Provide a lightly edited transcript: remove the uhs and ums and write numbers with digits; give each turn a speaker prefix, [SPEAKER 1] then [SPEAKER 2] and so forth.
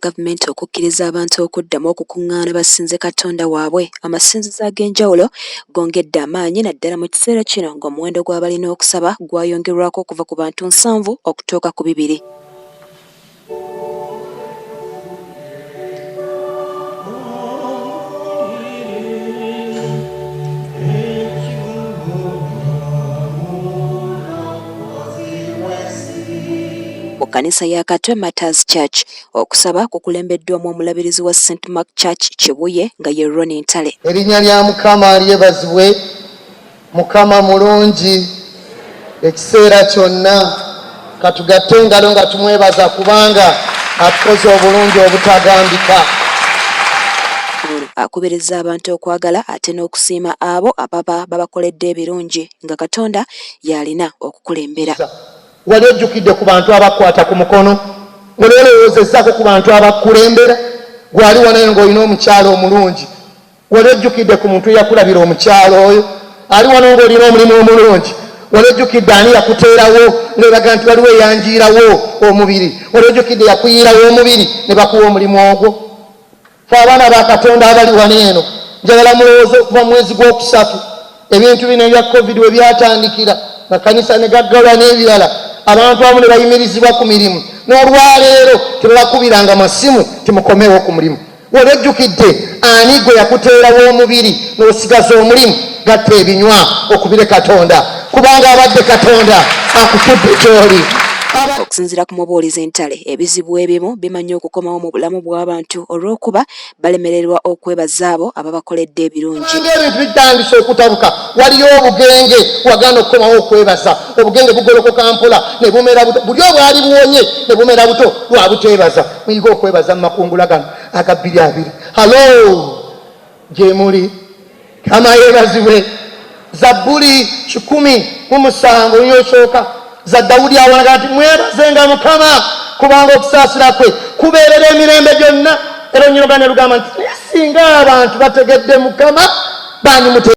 [SPEAKER 1] gavumenti okukkiriza abantu okuddamu okukungaana basinze Katonda waabwe. Amasinzizo ag'enjawulo gongedde amaanyi naddala mu kiseera kino ng'omuwendo gw'abalina okusaba gwayongerwako okuva ku bantu 7 okutuuka ku 2. Kanisa ya Katwe Matters Church okusaba kukulembeddwamu omulabirizi wa St. Mark Church Kibuye nga ye Ronnie Ntale.
[SPEAKER 2] Erinnya lya Mukama lyebazibwe. Mukama mulungi ekiseera kyonna katugatte engalo nga tumwebaza kubanga atukoze obulungi obutagambika.
[SPEAKER 1] Akubiriza abantu okwagala ate n'okusiima abo ababa babakoledde ebirungi nga Katonda yalina okukulembera.
[SPEAKER 2] Wali ojjukidde ku bantu abakwata ku mukono, wali olowoozezzaako ku bantu abakulembera, gwali wanayo ng'olina omukyalo omulungi, wali ojjukidde ku muntu yakulabira omukyalo oyo, ali wano ng'olina omulimu omulungi, wali ojjukidde ani yakuteerawo ng'eraga nti waliwo eyanjiirawo omubiri, wali ojjukidde yakuyiirawo omubiri ne bakuwa omulimu ogwo. Fe abaana ba Katonda abali wano eno, njagala mulowooze okuva mu mwezi gw'okusatu ebintu bino ebya COVID we byatandikira, makanisa ne gaggalwa n'ebirala, abantu abamu ne bayimirizibwa ku mirimu, n'olwaleero tebabakubiranga masimu timukomewo ku mulimu. Wali ojjukidde ani gwe yakuteerawo omubiri n'osigaza omulimu? Gatta ebinywa okubire Katonda, kubanga abadde Katonda akutudde gy'oli.
[SPEAKER 1] Okusinziira ku mubuulizi Ntale, ebizibu ebimu bimanyi okukomawo mu bulamu bw'abantu olw'okuba balemererwa okwebaza abo ababakoledde ebirungi.
[SPEAKER 2] Ebintu bitandise okutabuka, waliyo obugenge waganda okukomawo okwebaza. Obugenge bugolokoka mpola ne bumera buto, buli obwali buwonye ne bumera buto lwa buteebaza. Muyiga okwebaza mu makungula gano aga 2. Halo gye muli, Kama yeebazibwe. Zabbuli 17 yosooka za Dawudi awalaga nti mwebazenga Mukama kubanga okusaasira kwe kubeerera emirembe gyonna. Era onyirogane lugamba nti singa abantu bategedde Mukama bani